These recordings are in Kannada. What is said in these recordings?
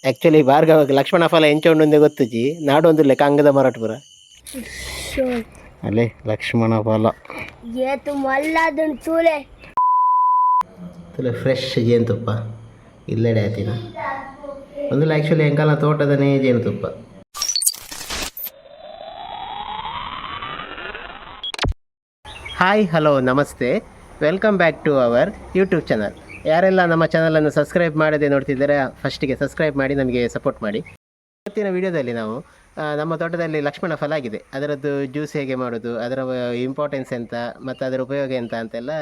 ಆ್ಯಕ್ಚುಲಿ ಭಾರ್ಗವಕ್ಕೆ ಲಕ್ಷ್ಮಣ ಫಲ ಎಂಚೊಂಡು ಗೊತ್ತುಜಿ ನಾಡೊಂದು ಲೆಕ್ಕ ಅಂಗದ ಮರಾಠಪುರ ಅಲ್ಲೇ ಲಕ್ಷ್ಮಣ ಫಲ ತುಲೆ ಫ್ರೆಶ್ ಜೇನುತುಪ್ಪ ಇಲ್ಲೆಡೆ ಆಯ್ತಿನ ಒಂದು ಆ್ಯಕ್ಚುಲಿ ಎಂಕಲ್ನ ತೋಟದನೇ ಜೇನುತುಪ್ಪ. ಹಾಯ್ ಹಲೋ ನಮಸ್ತೆ, welcome back to our YouTube channel. ಯಾರೆಲ್ಲ ನಮ್ಮ ಚಾನಲನ್ನು ಸಬ್ಸ್ಕ್ರೈಬ್ ಮಾಡದೆ ನೋಡ್ತಿದ್ದಾರೆ ಫಸ್ಟಿಗೆ ಸಬ್ಸ್ಕ್ರೈಬ್ ಮಾಡಿ ನಮಗೆ ಸಪೋರ್ಟ್ ಮಾಡಿ. ಇವತ್ತಿನ ವಿಡಿಯೋದಲ್ಲಿ ನಾವು ನಮ್ಮ ತೋಟದಲ್ಲಿ ಲಕ್ಷ್ಮಣ ಫಲ ಆಗಿದೆ, ಅದರದ್ದು ಜ್ಯೂಸ್ ಹೇಗೆ ಮಾಡೋದು, ಅದರ ಇಂಪಾರ್ಟೆನ್ಸ್ ಎಂತ ಮತ್ತು ಅದರ ಉಪಯೋಗ ಎಂತ ಅಂತೆಲ್ಲ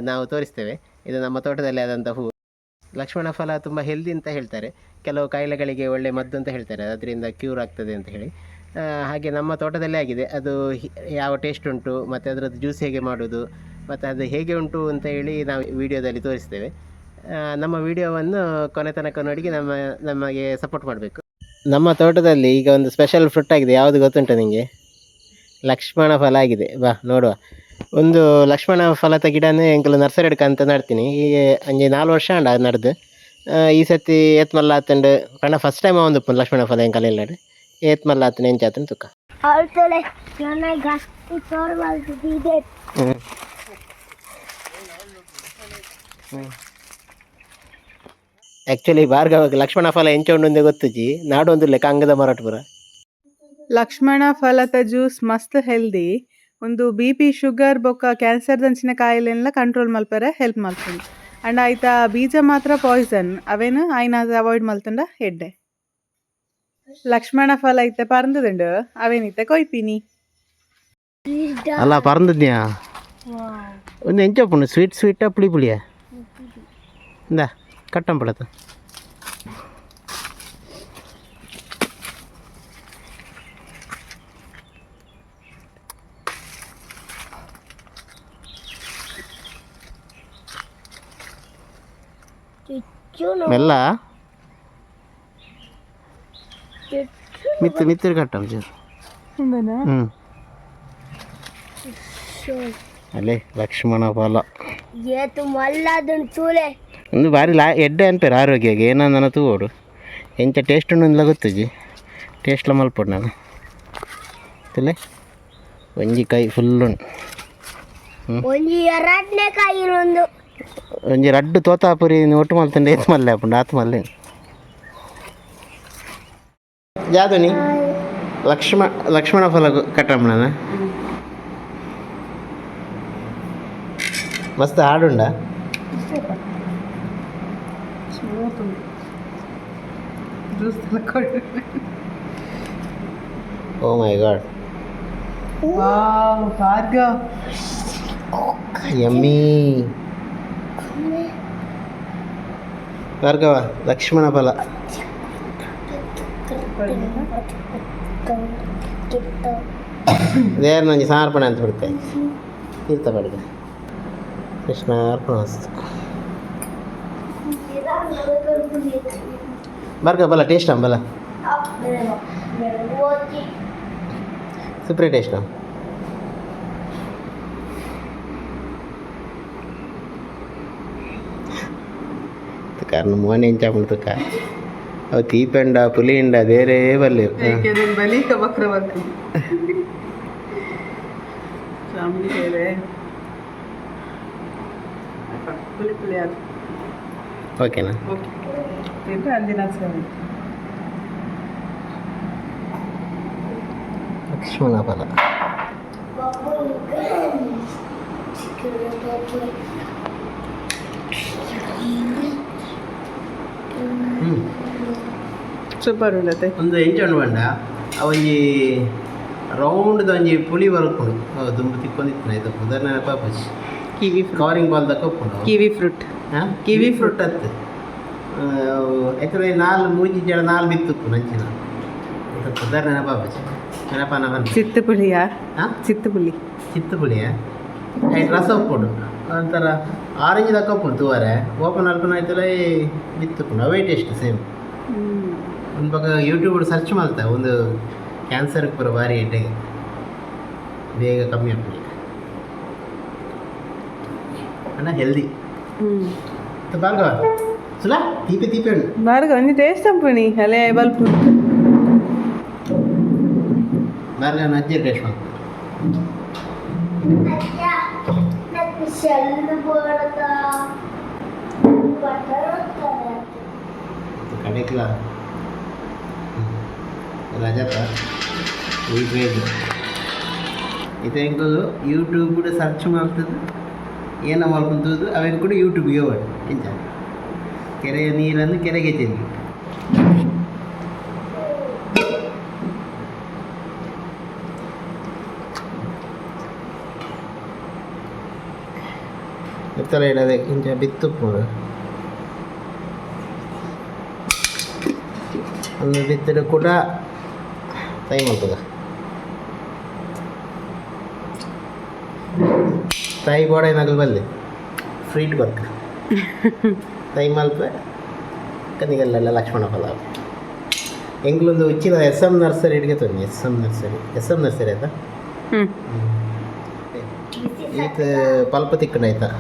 ನಾವು ತೋರಿಸ್ತೇವೆ. ಇದು ನಮ್ಮ ತೋಟದಲ್ಲಿ ಆದಂಥ ಹೂವು. ಲಕ್ಷ್ಮಣ ಫಲ ತುಂಬ ಹೆಲ್ದಿ ಅಂತ ಹೇಳ್ತಾರೆ, ಕೆಲವು ಕಾಯಿಲೆಗಳಿಗೆ ಒಳ್ಳೆ ಮದ್ದು ಅಂತ ಹೇಳ್ತಾರೆ, ಅದರಿಂದ ಕ್ಯೂರ್ ಆಗ್ತದೆ ಅಂತ ಹೇಳಿ. ಹಾಗೆ ನಮ್ಮ ತೋಟದಲ್ಲೇ ಆಗಿದೆ. ಅದು ಯಾವ ಟೇಸ್ಟ್ ಉಂಟು ಮತ್ತು ಅದರದ್ದು ಜ್ಯೂಸ್ ಹೇಗೆ ಮಾಡೋದು ಮತ್ತು ಅದು ಹೇಗೆ ಉಂಟು ಅಂತ ಹೇಳಿ ನಾವು ವಿಡಿಯೋದಲ್ಲಿ ತೋರಿಸ್ತೇವೆ. ನಮ್ಮ ವಿಡಿಯೋವನ್ನು ಕೊನೆ ತನಕ ನೋಡಿ ನಮಗೆ ಸಪೋರ್ಟ್ ಮಾಡಬೇಕು. ನಮ್ಮ ತೋಟದಲ್ಲಿ ಈಗ ಒಂದು ಸ್ಪೆಷಲ್ ಫ್ರೂಟ್ ಆಗಿದೆ, ಯಾವುದು ಗೊತ್ತುಂಟು ನಿಮಗೆ? ಲಕ್ಷ್ಮಣ ಫಲ ಆಗಿದೆ. ಬಾ ನೋಡುವ. ಒಂದು ಲಕ್ಷ್ಮಣ ಫಲದ ಗಿಡನೇ ಎಂಕಲು ನರ್ಸರಿ ಅಂತ ನಡ್ತೀನಿ. ಈಗ ಅಂಜೆ 4 ವರ್ಷ ಅಂಡ ಅದು ನಡೆದು. ಈ ಸತಿ ಏತ್ ಮಲ್ಲ ಆತಂಡು ಪಂಡ ಫಸ್ಟ್ ಟೈಮ್ ಒಂದು ಲಕ್ಷ್ಮಣ ಫಲ ಎಂಕಲ್ ಇಲ್ಲಾಡು ಏತ್ ಮಲ್ಲ ಆತನ ಎಂಚಾತನ ತುಕ್ಕ. ಆ್ಯಕ್ಚುಲಿ ಭಾರ್ಗವಕ್ಕೆ ಲಕ್ಷ್ಮಣ ಫಲ ಎಂಚೊಂಡು ಗೊತ್ತುಜಿ ನಾಡೊಂದು ಲೆಕ್ಕ ಅಂಗದ ಮರಾಠಪುರ. ಲಕ್ಷ್ಮಣ ಫಲದ ಜ್ಯೂಸ್ ಮಸ್ತ್ ಹೆಲ್ದಿ. ಒಂದು BP ಶುಗರ್ ಬೊಕ್ಕ ಕ್ಯಾನ್ಸರ್ ದಂಚಿನ ಕಾಯಿಲೆಲ್ಲ ಕಂಟ್ರೋಲ್ ಮಲ್ಪರೆ ಹೆಲ್ಪ್ ಮಲ್ಪುಂಡು. ಅಂಡ್ ಆಯ್ತ ಬೀಜ ಮಾತ್ರ ಪಾಯ್ಸನ್, ಅವೇನು ಆಯ್ನ ಅವಾಯ್ಡ್ ಮಲ್ತಂಡ ಹೆಡ್ಡೆ. ಲಕ್ಷ್ಮಣ ಫಲ ಐತೆ ಪರಂದುಂಡು ಅವೇನಿತ್ತೆ ಕೊಯ್ಪಿನಿ ಅಲ್ಲ ಪರಂದ್ಯಾ ಒಂದು ಎಂಚಪ್ಪುಂಡು ಸ್ವೀಟ್ ಪುಳಿ ಪುಳಿಯ ಇಂದ ಕಟ್ಟಂಪಡತ್ತ. ಮೆಲ್ಲ ಮಿತ್ತರು ಕಟ್ಟಂ ಚೂರು. ಅಲ್ಲೇ ಲಕ್ಷ್ಮಣ ಫಲ ಒಂದು ಬಾರಿ ಎಡ್ಡೆ ಅನ್ಪೇರು ಆರೋಗ್ಯಗೆ ಏನನ್ನ ತೂಗೋಡು ಎಂಚ ಟೇಸ್ಟ್ ಉಂಡು ಗೊತ್ತುಜಿ. ಟೇಸ್ಟ್ಲ ಮಲ್ಪಡು ನಾನು ತಿಳ್ಳೆ ಒಂಜಿ ಕೈ ಫುಲ್ ಉಂಡು. ಒಂಜಿ ರಡ್ಡು ತೋತಾಪುರಿ ಒಟ್ಟು ಮಲ್ತಂಡೆ ಏತ್ ಮಲ್ಲೆ ಹಾಪುಂಡು ಆತು ಮಲ್ಲೆ ಜಾದುನಿ ಲಕ್ಷ್ಮಣ ಫಲ ಕಟ್ಟಮ್ಮನ ಮಸ್ತ್ ಹಾಡುಂಡ. ಓ ಮೈ ಗಾಡ್, ಭಾರ್ಗವ್ ಯಮ್ಮಿ. ಭಾರ್ಗವ ಲಕ್ಷ್ಮಣ ಫಲ ದೇವ್ರ ನಂಗೆ ಸಮರ್ಪಣೆ ಅಂತ ಬಿಡುತ್ತೆ ತೀರ್ಥ ಪಡೆದ ಕೃಷ್ಣ ಅರ್ಪಣ ವಸ್ತು. ಭಾರ್ಗವ ಬಲ ಟೇಸ್ಟ್ ಬಲ ಸೂಪರ್ ಟೇಸ್ಟ್ ಕಾರಣ ಮೋನೆ ಎಂಚಾಪುಂಟುಕ ಅವು ತೀಪೆಂಡ ಪುಲಿಂಡ ಬೇರೆ ಬಲ್ಲಿ ಬಲಿಕ ಬಕ್ರವರ್ತಿ ಓಕೆನಾ? ಲಕ್ಷ್ಮಣ ಫಲ ಸೂಪರ್ ಉಳ್ಳತೆ. ಒಂದು ಎಂಚೊಂಡು ಬಂಡ ಒಂಜಿ ರೌಂಡ್ದು ಒಂಜಿ ಪುಳಿ ಬರ್ಕೊಂಡು ದುಂಬು ತಿಕ್ಕೊಂಡಿತ್ತು ಆಯ್ತು ಉದಾಹರಣೆ ಪಾಪಚ್ಚಿ ಕಿವಿ ಕವರಿಂಗ್ ಬಾಲ್ ತಕ್ಕೊಪ್ಪುಂಡು ಕಿವಿ ಫ್ರೂಟ್ ಕಿವಿ ಫ್ರೂಟ್ ಅತ್ತು ಯಾಕಂದರೆ 4 ಜಡ 4 ಬಿತ್ತುಪ್ಪು ನಂಚಿನ ಉದಾಹರಣೆ ನೆನಪಾಪಚ್ಚಿ ನೆನಪಾನ ಬಂದು ಚಿತ್ತುಪುಳಿಯಾ? ಚಿತ್ತುಪುಳಿಯ ಆಯ್ತು ರಸ ಉಪ್ಪುಂಡು ಒಂಥರ ಆರೆಂಜ್ ತಕ್ಕೊಪ್ಪುಂಡು ತೂವರೆ ಓಪನ್ ಅಲ್ಪನ ಆಯ್ತಲ್ಲ ಬಿತ್ತುಪ್ಪುಂಡು ಅವೇ ಟೇಸ್ಟ್ ಸೇಮ್. ಒಂದು ಪಕ್ಕ ಯೂಟ್ಯೂಬ್ ಸರ್ಚ್ ಮಾಡ್ತಾ ಒಂದು ಕ್ಯಾನ್ಸರ್ಗೆ ಪೂರ ಭಾರಿ ಎಡ್ಡೆಗೆ ಬೇಗ ಕಮ್ಮಿ ಆಗ್ತದೆ ಅಣ್ಣ ಹೆಲ್ದಿ. ಭಾರ್ಗವ ಸುಲಾ ತೀಪಿ ತೀಪಿ ಉಂಡು ಮಾರ್ಗ ಒಂಜಿ ಟೇಸ್ಟ್ ಅಂಪುಣಿ ಅಲೆ ಬಲ್ಪು ಮಾರ್ಗ ಅಜ್ಜಿ ಟೇಸ್ಟ್ ಮಾಡ್ತಾರೆ ಕಡೆಕ್ಲ ರಜತ ವೀಟ್ರೇಜ್ ಇದು ಹೆಂಗೋದು ಯೂಟ್ಯೂಬ್ ಕೂಡ ಸರ್ಚ್ ಮಾಡ್ತದೆ ಏನೋ ಮಾಡ್ಕೊಂತದ್ದು ಅವಾಗ ಕೂಡ ಯೂಟ್ಯೂಬ್ಗೆ ಹೋಗಿ ಎಂತ ಕೆರೆಯ ನೀರನ್ನು ಕೆರೆಗೆ ಚೆಲ್ಲಿ ಎತ್ತರ ಇಡದೆ ಇಂಚ ಬಿತ್ತು ಒಂದು ಬಿತ್ತಡ ಕೂಡ ಟೈಮ್ ಆಗ್ತದ ತಾಯಿ ಬೋಡ ಏನಾಗಲು ಬಲ್ಲೆ ಫ್ರೀಟ್ ಬರ್ಕ ತಾಯಿ ಮಲ್ಪ ಕನಿಗಲ್ಲೆಲ್ಲ ಲಕ್ಷ್ಮಣ ಫಲ ಎಂಗ್ಲೊಂದು ಉಚ್ಚಿನ SM ನರ್ಸರಿ ಹಿಡಿಗೆ ತೊಂದಿ SM ನರ್ಸರಿ ಆಯ್ತಾ ಈತ ಪಲ್ಪ ತಿಕ್ಕಂಡು ಆಯ್ತಾ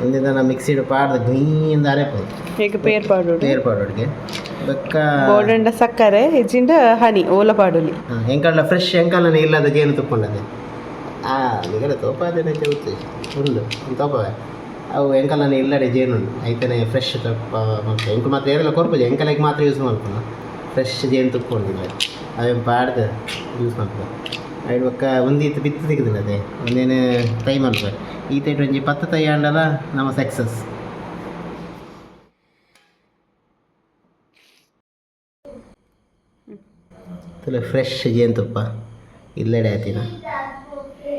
ಒಂದಿನ ನಾ ಮಿಕ್ಸಿಡ್ ಪಾಡ್ದು ಗುಯ್ಯಿಂದ ಅರೆಪೋದು ಈಗ ಪೇರ್ ಪಾಡೋಡಿಗೆ ಬೆಕ್ಕ ಬೋಡಂಡ ಸಕ್ಕರೆ ಹೆಚ್ಚಿಂದ ಹನಿ ಓಲ ಪಾಡುಲಿ ಎಂಕಲ್ಲ ಫ್ರೆಶ್ ಎಂಕಲ್ಲನೇ ಇಲ್ಲದ ಜೇನು ತುಪ್ಪಂಡದೆ ನಿಗಡ ತೋಪಾದೇನೆ ಚೌತಿ ಉಂಡು ತೋಪವೆ ಅವು ಎಂಕಲ್ಲನೇ ಇಲ್ಲಡೆ ಜೇನುಂಡು ಐತನೇ ಫ್ರೆಶ್ ತುಪ್ಪ ಮತ್ತು ಎಂಕು ಮಾತ್ರ ಏರೆಲ್ಲ ಕೊರ್ಬೋದು ಎಂಕಲಿಗೆ ಮಾತ್ರ ಯೂಸ್ ಮಾಡ್ಕೊಂಡು ಫ್ರೆಶ್ ಜೇನು ತುಪ್ಪ ಉಂಡಿಲ್ಲ ಅವೇನು ಪಾಡ್ದು ಯೂಸ್ ಮಾಡ್ಬೋದು ಐಡ್ಬಕ್ಕ ಒಂದೀತ ಬಿತ್ತು ತೆಗೆದಿಲ್ಲ ಅದೇ ಒಂದೇನು ತೈ ಮಾಡ್ಬೇಕು ಈ ತೈಟ್ ಒಂಜಿ 10 ತೈ ಆಂಡಲ ನಮ್ಮ ಸಕ್ಸಸ್ ಫ್ರೆಶ್ ಜೇನುತುಪ್ಪ ಇಲ್ಲೆಡೆ ಆಯ್ತಿನ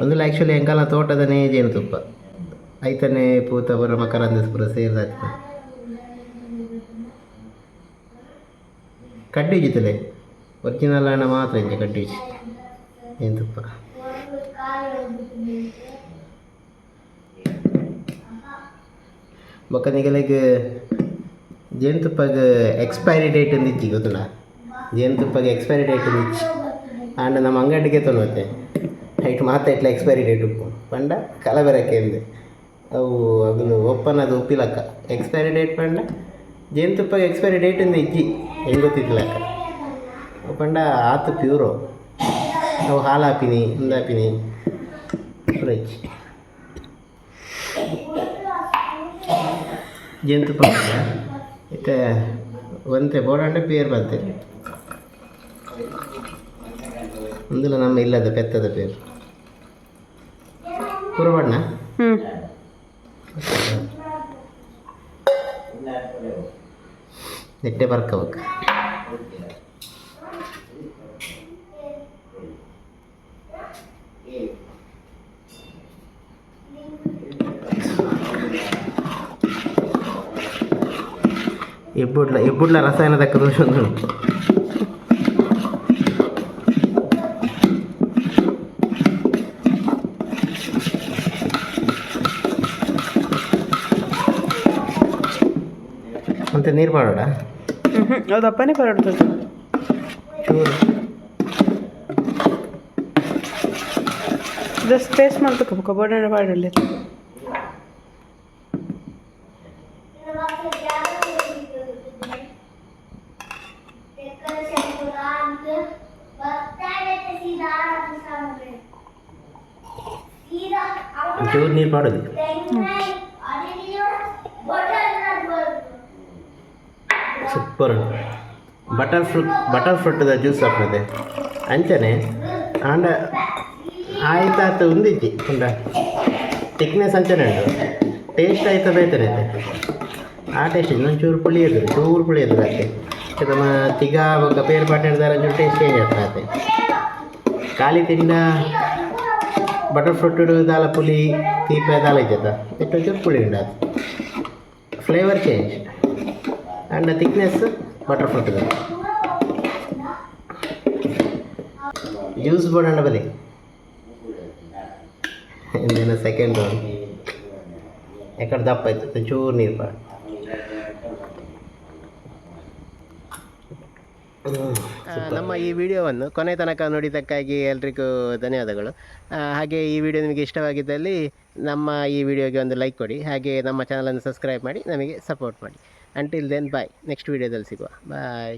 ಒಂದಿಲ್ಲ ಆ್ಯಕ್ಚುಲಿ ಎಂಕಲ್ಲ ತೋಟದನೇ ಜೇನುತುಪ್ಪ ಐತನೇ ಪೂತ ಬರ ಮಕರಂದಸ್ಪುರ ಸೇರಿದಾಗ್ತ ಕಡ್ಡಿಜಿತಲೆ ಒರಿಜಿನಲ್ ಹಣ ಮಾತ್ರ ಇಂಚ ಕಡ್ಡಿಜಿ ಜೇನುತುಪ್ಪ ಬೊಕ್ಕ ನಿಗಲಿಗೆ ಜೇನುತುಪ್ಪಗೆ ಎಕ್ಸ್ಪೈರಿ ಡೇಟ್ ಅಂತ ಇಜ್ಜಿ ಗೊತ್ತುಂಡ ಜೇನುತುಪ್ಪಗೆ ಎಕ್ಸ್ಪೈರಿ ಡೇಟ್ ಇಚ್ಚಿ ಆಂಡ ನಮ್ಮ ಅಂಗಡಿಗೆ ತೊಗೊಳುತ್ತೆ ಐಟ್ ಮಾತ್ರ ಇಟ್ಲ ಎಕ್ಸ್ಪೈರಿ ಡೇಟ್ ಉಪ್ಪು ಪಂಡ ಕಲಬೆರಕೆ ಎಂದೆ ಅವು ಅದನ್ನು ಒಪ್ಪನದು ಉಪ್ಪಿಲಕ್ಕ ಎಕ್ಸ್ಪೈರಿ ಡೇಟ್ ಪಂಡ ಜೇನುತುಪ್ಪಗೆ ಎಕ್ಸ್ಪೈರಿ ಡೇಟ್ ಇಂದ ಇಜ್ಜಿ ಹೆಂಗೆ ಗೊತ್ತಿದ್ಲಕ್ಕ ಪಂಡ ಆತು ಪ್ಯೂರೋ ಅವು ಹಾಲು ಹಾಪಿನಿ ಹಾಪಿನಿ ಫ್ರೆಶ್ ಜೇನುತುಪ್ಪ ಮತ್ತೆ ಒಂತೆ ಬೋಡಂಡೆ ಪೇರು ಬಂತೆ ಒಂದಿಲ್ಲ ನಮ್ಮ ಇಲ್ಲದ ಪೆತ್ತದ ಪೇರು ಪುರಬಣ್ಣ ನೆಟ್ಟೆ ಬರ್ಕಬೇಕು ಎಬ್ಬುಡ್ಲ ರಸಾಯನ ತಕ್ಕ ದೋಷ ಉಂಟು ಅಂತ ನೀರು ಮಾಡೋಣ ಅದಪ್ಪನೇ ಪರಡ್ತದೆ ಚೂರು ಜಸ್ಟ್ ಟೇಸ್ಟ್ ಮಾಡ್ಬೇಕು ಬೋಡಣ್ಣ ಪಾಡಲ್ಲಿ ಚೂರು ನೀರು ಮಾಡೋದು ಸೂಪರ್ ಬಟರ್ ಫ್ರೂಟ್ದ ಜ್ಯೂಸ್ ಹಾಕ್ತದೆ ಅಂಚನೆ ಆಂಡ ಆಯ್ತಾತ ಉಂದಿಜ್ಜಿ ಉಂಡ ತಿಕ್ನೆಸ್ ಅಂಚನೆ ಉಂಟು ಟೇಸ್ಟ್ ಆಯ್ತಾ ಬೇಯ್ತಾನೆ ಆ ಟೇಸ್ಟ್ ಇನ್ನೊಂದು ಚೂರು ಪುಳಿ ಇರ್ತದೆ ಅದಕ್ಕೆ ನಮ್ಮ ತಿಗ ಬೊಕ್ಕ ಪೇರು ಪಾಟ ಹಿಡ್ದಾರ ಒಂಚೂರು ಟೇಸ್ಟ್ ಚೇಂಜ್ ಆಗ್ತದೆ ಖಾಲಿ ತಿಂಡ ಬಟರ್ ಫ್ರೂಟ್ ದಾಲ ಪುಳಿ ತೀಪೆ ದಾಲ ಇದ್ದದ ಇಟ್ಟೊಂಚೂರು ಪುಳಿ ಉಂಡ flavour change and thickness butter fruit juice ಬೋಡಂಡ ಬಲಿ ಇಂದಿನ ಸೆಕೆಂಡ್ ರೌಂಡ್ ಯಾಕಡೆ ದಪ್ಪ ಆಯ್ತು ಚೂರು ನೀರು ಪಾಡು ನಮ್ಮ ಈ ವಿಡಿಯೋವನ್ನು ಕೊನೆ ತನಕ ನೋಡಿದ್ದಕ್ಕಾಗಿ ಎಲ್ರಿಗೂ ಧನ್ಯವಾದಗಳು. ಹಾಗೆ ಈ ವಿಡಿಯೋ ನಿಮಗೆ ಇಷ್ಟವಾಗಿದ್ದಲ್ಲಿ ನಮ್ಮ ಈ ವಿಡಿಯೋಗೆ ಒಂದು ಲೈಕ್ ಕೊಡಿ, ಹಾಗೆ ನಮ್ಮ ಚಾನಲನ್ನು ಸಬ್ಸ್ಕ್ರೈಬ್ ಮಾಡಿ ನಮಗೆ ಸಪೋರ್ಟ್ ಮಾಡಿ. ಅಂಟಿಲ್ ದೆನ್ ಬಾಯ್, ನೆಕ್ಸ್ಟ್ ವಿಡಿಯೋದಲ್ಲಿ ಸಿಗುವ, ಬಾಯ್.